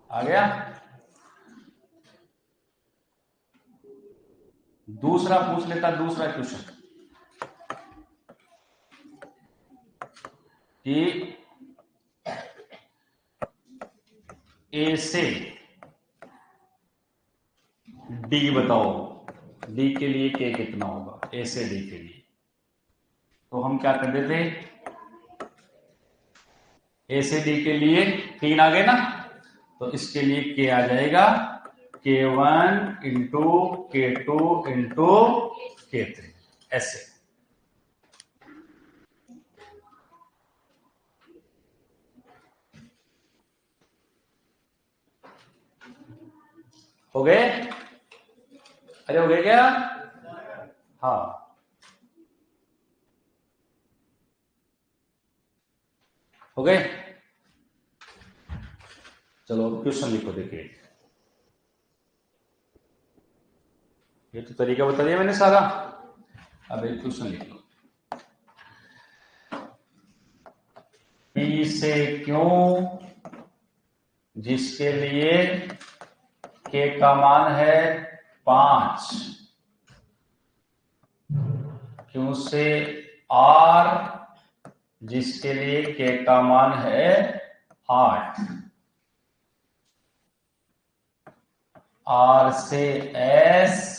आ गया। दूसरा पूछ लेता, दूसरा क्वेश्चन कि ए से डी बताओ, डी के लिए के कितना होगा? ए से डी के लिए तो हम क्या कर देते? ए से डी के लिए 3 आ गए ना, तो इसके लिए के आ जाएगा K1 into K2 into K3, ऐसे। हो गए? अरे हो गए क्या? हाँ, हो गए। चलो क्वेश्चन लिखो। देखिए, ये तो तरीका बता दिया मैंने सारा। अब एक क्वेश्चन लिख लो। पी से क्यों जिसके लिए के का मान है 5, क्यों से आर जिसके लिए के का मान है 8, आर से एस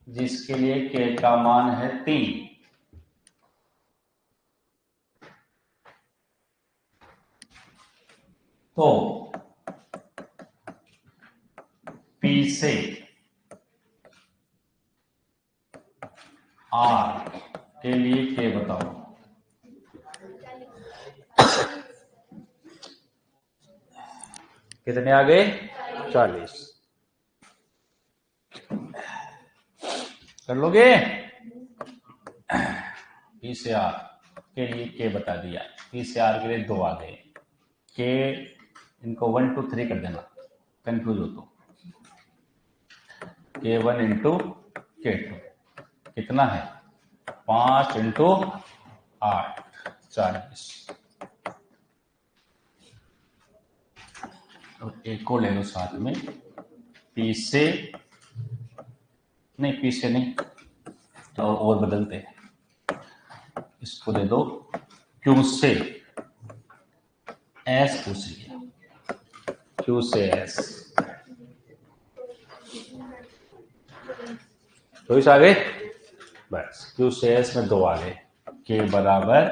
जिसके लिए के का मान है 3। तो पी से आर के लिए के बताओ। कितने आ गए? 40। कर लोगे? पी से आर के लिए के बता दिया, पी से आर के लिए 2 आ गए। के इनको 1 2 3 कर देना, कंफ्यूज हो तो। K1 इंटू K2 कितना है? 5 इंटू 8, 40। और एक को ले लो साथ में, पी से नहीं, पी से नहीं, तो और बदलते हैं, इसको दे दो क्यू से एस पूछ लिया, क्यू से एस। तो इस आ गए, बस क्यू से एस में 2 आ गए। के बराबर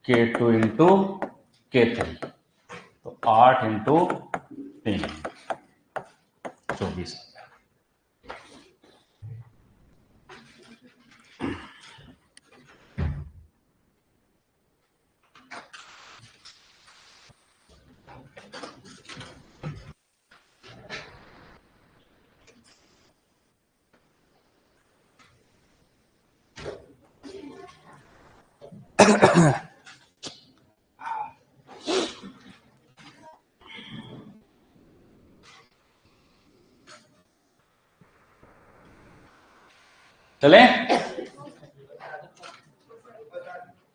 K2 इंटू K3, तो 8 इंटू 3, 24। चले?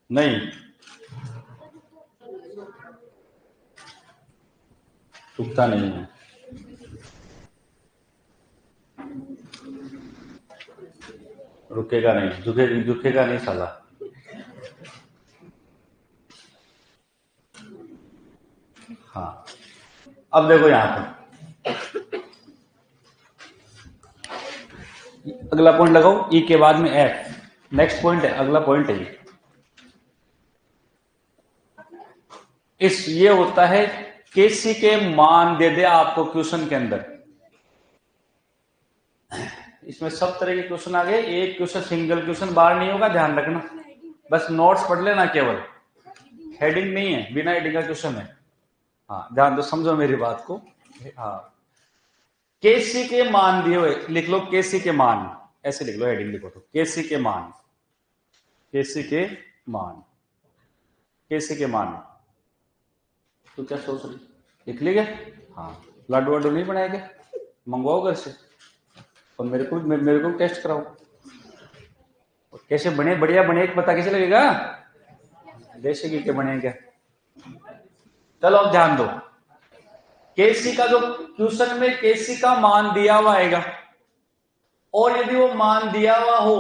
नहीं, टूटता नहीं है। रुकेगा नहीं, झुकेगा नहीं साला। हाँ, अब देखो यहां पर अगला पॉइंट लगाओ, ई के बाद में एफ, नेक्स्ट पॉइंट है, अगला पॉइंट है ये होता है केसी के मान दे दे आपको क्वेश्चन के अंदर। इसमें सब तरह के क्वेश्चन आ गए, एक क्वेश्चन सिंगल क्वेश्चन बाहर नहीं होगा, ध्यान रखना, बस नोट्स पढ़ लेना, केवल हेडिंग नहीं है, बिना हेडिंग का क्वेश्चन है। हाँ ध्यान दो, समझो मेरी बात को। हाँ, केसी के मान दिए हुए, लिख लो केसी के मान, ऐसे लिख लो, हेडिंग लिखो तो केसी के मान, केसी के मान, केसी के मान। तो क्या सोच रही, लिख लिया? हाँ, लड्डू वड्डू नहीं बनाए क्या? मंगवाओ घर से और मेरे को टेस्ट कराओ, कैसे बने, बढ़िया बने, पता कैसे लगेगा? देसी घी के बने क्या? चलो अब ध्यान दो, केसी का जो क्वेश्चन में केसी का मान दिया हुआ आएगा, और यदि वो मान दिया हुआ हो,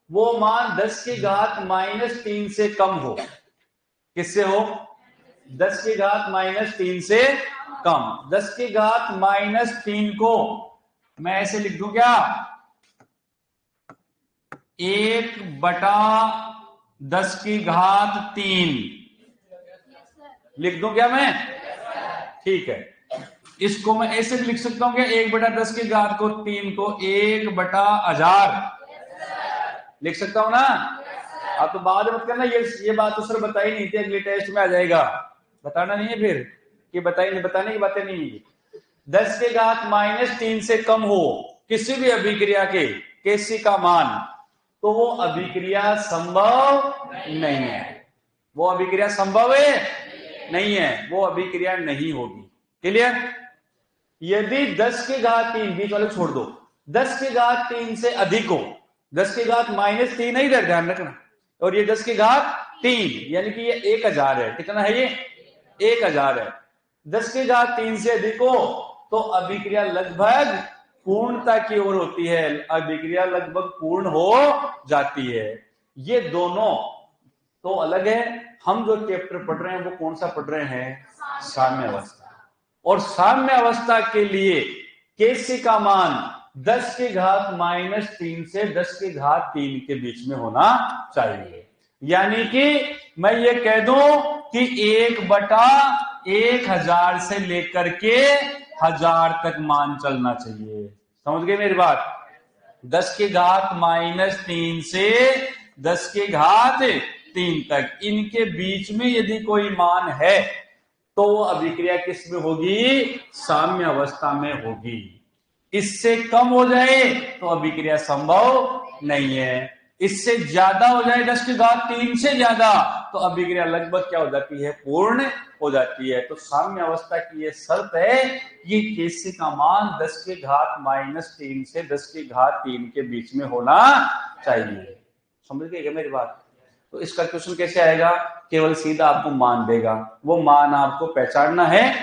वो मान 10 की घात -3 से कम हो, किससे हो? 10 की घात -3 से कम। 10 की घात -3 को मैं ऐसे लिख दूं क्या? 1/10 की घात 3 लिख दूं क्या मैं? ठीक है, इसको मैं ऐसे भी लिख सकता हूं क्या? 1/10 की घात को 3 को 1/1000 लिख सकता हूं ना? अब तो बाद मत करना, ये बात तो सर बताई नहीं थी, अगले टेस्ट में आ जाएगा, बताना नहीं है फिर कि बताने की बातें नहीं है। 10 के घात -3 से कम हो किसी भी अभिक्रिया के केसी का मान, तो वो अभिक्रिया संभव नहीं है, वो अभिक्रिया संभव है नहीं है, वो अभिक्रिया नहीं होगी। क्लियर? यदि 10 के घात 3, बीच वाले छोड़ दो, 10 के घात 3 से अधिक हो, 10 के घात -3 है इधर, ध्यान रखना, और ये 10 की घात 3 यानी कि ये 1000 है, कितना है ये? 1000 है। 10 की घात 3 से अधिक हो तो अभिक्रिया लगभग पूर्णता की ओर होती है, अभिक्रिया लगभग पूर्ण हो जाती है। ये दोनों तो अलग है, हम जो चैप्टर पढ़ रहे हैं वो कौन सा पढ़ रहे हैं? साम्य अवस्था। और साम्य अवस्था के लिए केसी का मान 10 की घात -3 से 10 की घात 3 के बीच में होना चाहिए। यानी कि मैं ये कह दूं कि 1/1000 से लेकर के 1000 तक मान चलना चाहिए। समझ गए मेरी बात? 10 की घात -3 से 10 की घात 3 तक, इनके बीच में यदि कोई मान है तो वो अभिक्रिया किस में होगी? साम्य अवस्था में होगी। इससे कम हो जाए तो अभिक्रिया संभव नहीं है, इससे ज्यादा हो जाए 10 की घात 3 से ज्यादा तो अभिक्रिया लगभग क्या हो जाती है? पूर्ण हो जाती है। तो साम्य अवस्था की यह शर्त है कि केसी का मान 10 की घात -3 से 10 की घात 3 के बीच में होना चाहिए। समझ गए क्या मेरी बात? तो इसका क्वेश्चन कैसे आएगा? केवल सीधा आपको मान देगा, वो मान आपको पहचानना है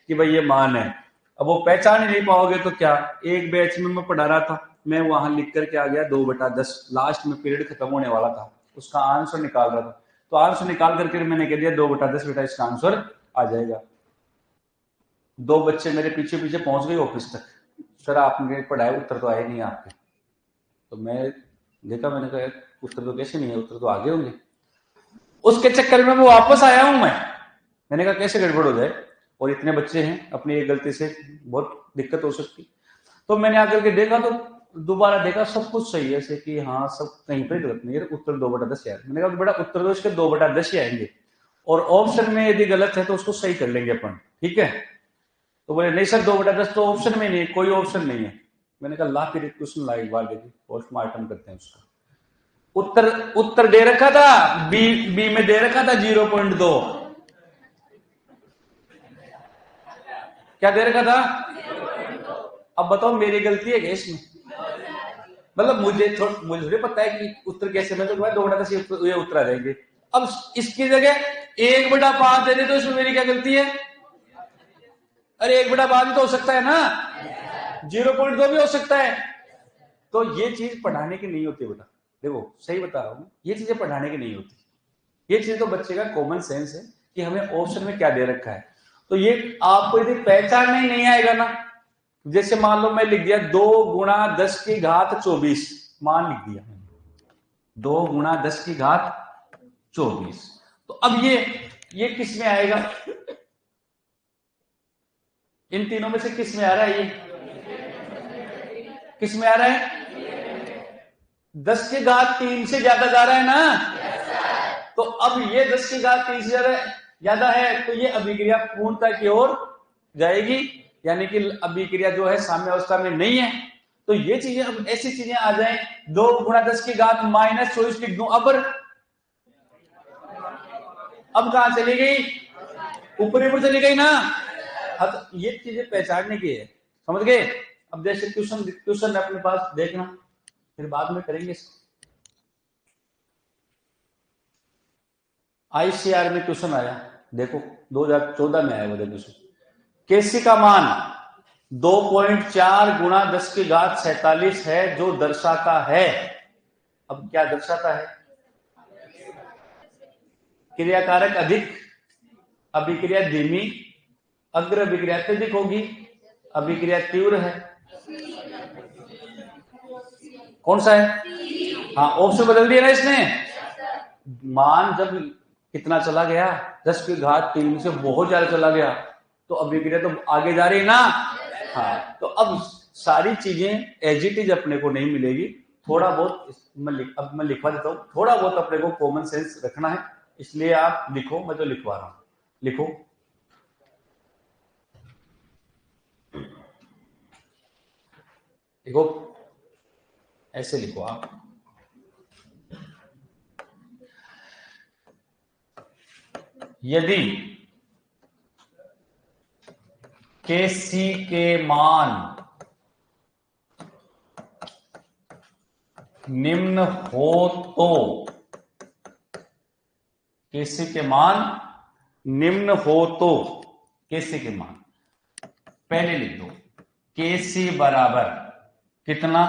कि भाई ये मान है। अब वो पहचान ही नहीं पाओगे तो क्या? एक बैच में मैं पढ़ा रहा था, मैं वहां लिख करके आ गया 2/10, लास्ट में पीरियड खत्म होने वाला था, उसका आंसर निकाल रहा था, तो आंसर निकाल करके मैंने कह दिया 2/10 बेटा इसका आंसर आ जाएगा। 2 बच्चे मेरे पीछे पीछे पहुंच गए ऑफिस तक, सर आपने पढ़ाया उत्तर तो आए नहीं आपके। तो मैं देखा, मैंने कहा उत्तर तो कैसे नहीं है, उत्तर तो आगे होंगे। उसके चक्कर में वो वापस आया हूं मैंने कहा कैसे गड़बड़ हो जाए, और इतने बच्चे हैं, अपनी एक गलती से बहुत दिक्कत हो सकती। तो मैंने आकर के देखा तो दोबारा देखा, सब कुछ सही है, ऐसे कि हाँ सब कहीं पर गलत नहीं है, उत्तर 2/10 आया। मैंने कहा बेटा उत्तर तो इसके 2/10 ही आएंगे, और ऑप्शन में यदि गलत है तो उसको सही कर लेंगे अपन, ठीक है? तो बोले नहीं सर 2/10 तो ऑप्शन में नहीं है, कोई ऑप्शन नहीं है। मैंने कहा ला फिर क्वेश्चन ला एक बार, देखिए पोस्टमार्टम करते हैं उसका। उत्तर दे रखा था, बी में दे रखा था 0.2, क्या दे रखा था? अब बताओ मेरी गलती है क्या इसमें? मतलब मुझे थोड़ी पता है कि उत्तर कैसे, मैं तो 2/10 ये उत्तर आ जाएंगे। अब इसकी जगह 1/5 दे दे तो इसमें मेरी क्या गलती है? अरे 1/5 भी तो हो सकता है ना, 0.2 भी हो सकता है। तो ये चीज पढ़ाने की नहीं होती बेटा, देखो सही बता रहा हूं, ये चीजें पढ़ाने की नहीं होती, ये चीज तो बच्चे का कॉमन सेंस है कि हमें ऑप्शन में क्या दे रखा है। तो ये आपको यदि पहचानने नहीं आएगा ना, जैसे मान लो मैं लिख दिया 2 गुणा 10 की घात 24, मान लिख दिया 2 गुणा 10 की घात 24, तो अब ये किस में आएगा, इन तीनों में से किस में आ रहा है, ये किस में आ रहा है, 10 की घात 3 से ज्यादा जा रहा है ना। तो अब ये 10 की घात 3 से ज्यादा है, तो ये अभिक्रिया पूर्णता की ओर जाएगी, यानी कि अभिक्रिया जो है साम्य अवस्था में नहीं है। तो ये चीजें अब ऐसी चीजें आ जाए, 2 गुणा 10 की घात -24 लिख दूं, अब कहां चली गई, ऊपर ऊपर चली गई ना। अब ये चीजें पहचानने की है, समझ गए। अब जैसे ट्यूशन अपने पास देखना, फिर बाद में करेंगे इसको। आईसीआर में क्वेश्चन आया, देखो 2014 में आया वो क्वेश्चन। केसी का मान 2.4 गुणा 10 की घात 47 है, जो दर्शाता है, अब क्या दर्शाता है, क्रियाकारक अधिक, अभिक्रिया धीमी, अग्र अभिक्रिया अत्यधिक होगी, अभिक्रिया तीव्र है, कौन सा है, हाँ ऑप्शन बदल दिया ना इसने। मान जब कितना चला गया, 10 की घात 3 से बहुत ज्यादा चला गया, तो अभिक्रिया तो आगे जा रही है ना। हाँ, तो अब सारी चीजें एज इट इज अपने को नहीं मिलेगी, थोड़ा बहुत अब मैं लिखवा देता हूं, थोड़ा बहुत अपने को कॉमन सेंस रखना है, इसलिए आप लिखो, मैं तो लिखवा रहा हूं, लिखो। देखो ऐसे लिखो आप, यदि केसी के मान निम्न हो तो, केसी के मान निम्न हो तो, केसी के मान पहले लिख दो, केसी बराबर कितना,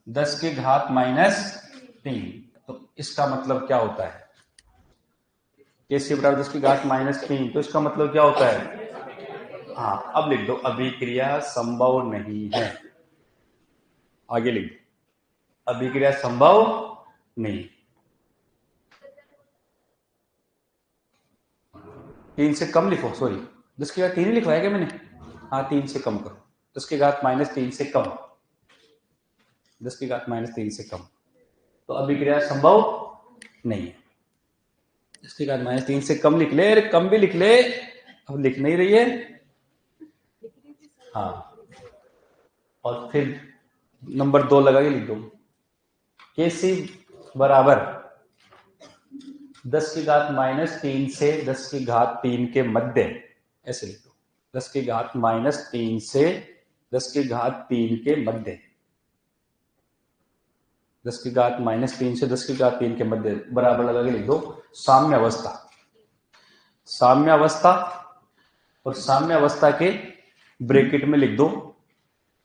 10 की घात -3, तो इसका मतलब क्या होता है, केसी बराबर 10 की घात -3, तो इसका मतलब क्या होता है, हाँ अब लिख दो, अभिक्रिया संभव नहीं है, आगे लिख दो, अभिक्रिया संभव नहीं, 3 से कम लिखो, सॉरी 10 की घात 3 ही लिखवाया क्या मैंने, हाँ 3 से कम करो, 10 की घात -3 से कम, 10 की घात -3 से कम, तो अभिक्रिया संभव नहीं है। 10 की घात -3 से कम लिख ले, कम भी लिख ले, अब लिख नहीं रही है, हाँ, और फिर नंबर 2 लगा के लिख दो, केसी बराबर 10 की घात -3 से 10 की घात 3 के मध्य, ऐसे लिख दो, 10 की घात -3 से 10 की घात 3 के मध्य, 10 की घात -3 से 10 की घात 3 के मध्य बराबर लगा के लिख दो, साम्य अवस्था, साम्य अवस्था, और साम्य अवस्था के ब्रैकेट में लिख दो,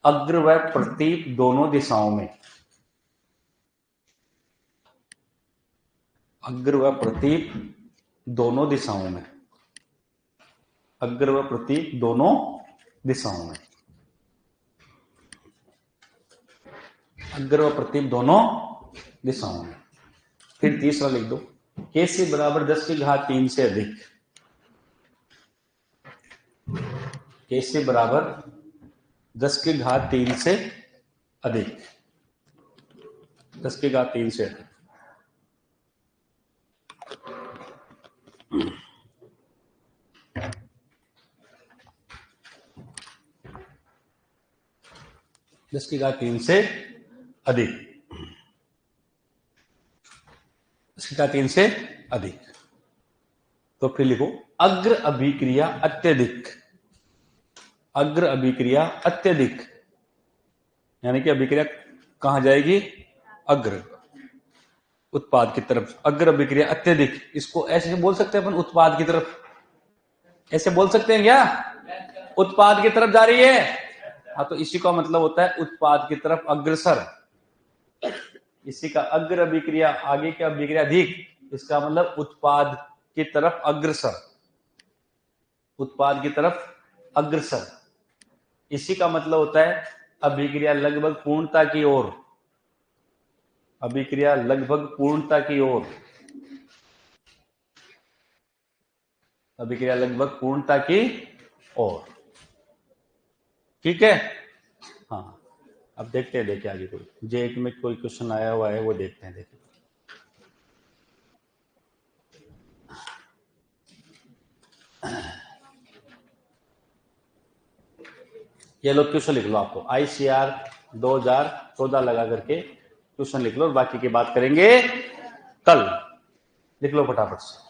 अग्र व प्रतीप दोनों दिशाओं में, अग्र व प्रतीप दोनों दिशाओं में, अग्र व प्रतीप दोनों दिशाओं में, अग्र व प्रतीप दोनों दिशाओं में। फिर तीसरा लिख दो, केसी बराबर 10 की घात 3 से अधिक, केसी बराबर 10 की घात 3 से अधिक, 10 की घात 3 से अधिक, दस की घात 3 से अधिक, 10 की घात 3 से अधिक, तो फिर लिखो अग्र अभिक्रिया अत्यधिक, अग्र अभिक्रिया अत्यधिक, यानी कि अभिक्रिया कहां जाएगी, अग्र उत्पाद की तरफ, अग्र अभिक्रिया अत्यधिक, इसको ऐसे बोल सकते हैं अपन, उत्पाद की तरफ, ऐसे बोल सकते हैं क्या, उत्पाद की तरफ जा रही है, हाँ तो इसी का मतलब होता है उत्पाद की तरफ अग्रसर, इसी का अग्र अभिक्रिया, आगे की अभिक्रिया अधिक, इसका मतलब उत्पाद की तरफ अग्रसर, उत्पाद की तरफ अग्रसर। इसी का मतलब होता है अभिक्रिया लगभग पूर्णता की ओर, अभिक्रिया लगभग पूर्णता की ओर, अभिक्रिया लगभग पूर्णता की ओर। ठीक है, हाँ। अब देखते हैं, देखिए आगे कोई जे1 में कोई क्वेश्चन आया हुआ है वो देखते हैं। देखिए ये लो क्वेश्चन लिख लो, आपको ICR 2014 लगा करके क्वेश्चन लिख लो, और बाकी की बात करेंगे कल। लिख लो फटाफट से।